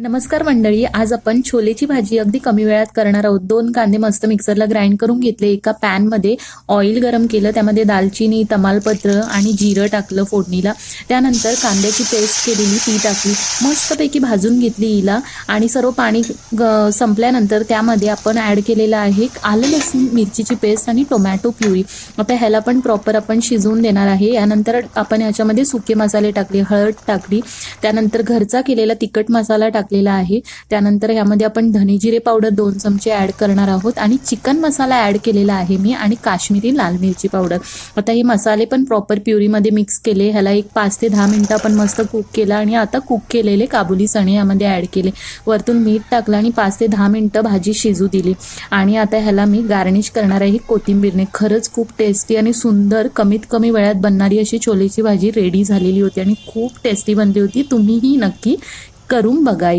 नमस्कार मंडळी, आज आपण छोलेची भाजी अगदी कमी वेळात करणार आहोत। 2 कांदे मस्त मिक्सरला ग्राइंड करून घेतले। एका पॅन मध्ये ऑइल गरम केलं, त्यामध्ये दालचिनी, तमालपत्र आणि जिरं टाकलं फोडणीला। त्यानंतर कांद्याची पेस्ट केलेली ती टाकली, मस्तपैकी भाजून घेतली हिला। आणि सर्व पाणी संपल्यानंतर त्यामध्ये आपण ऍड केलेला आहे आलं लसूण मिरचीची पेस्ट आणि टोमॅटो प्युरी। आता ह्याला पण प्रॉपर आपण शिजवून देणार आहे। यानंतर आपण याच्यामध्ये सुके मसाले टाकले, हळद टाकली, त्यानंतर घरचा केलेला तिखट मसाला टाकलेला आहे। त्यानंतर यामध्ये आपण धने जिरे पावडर 2 चमचे ऍड करणार आहोत आणि चिकन मसाला ऍड केलेला आहे मी, आणि काश्मीरी लाल मिरची पावडर। आता हे मसाले पण प्रॉपर प्युरी मध्ये मिक्स केले। ह्याला एक 5 ते 10 मिनिटं आपण मस्त कुक केला आणि आता कुक केलेले काबुली चणे यामध्ये ऍड केले। वरतून मीठ टाकलं आणि 5 ते 10 मिनिटं भाजी शिजू दिली। आणि आता ह्याला मी गार्निश करणार आहे कोथिंबीरने। खरंच खूप टेस्टी आणि सुंदर कमीत कमी वेळात बनणारी अशी छोलेची भाजी रेडी झालेली होती आणि खूप टेस्टी बनली होती। तुम्हीही नक्की करून बघा।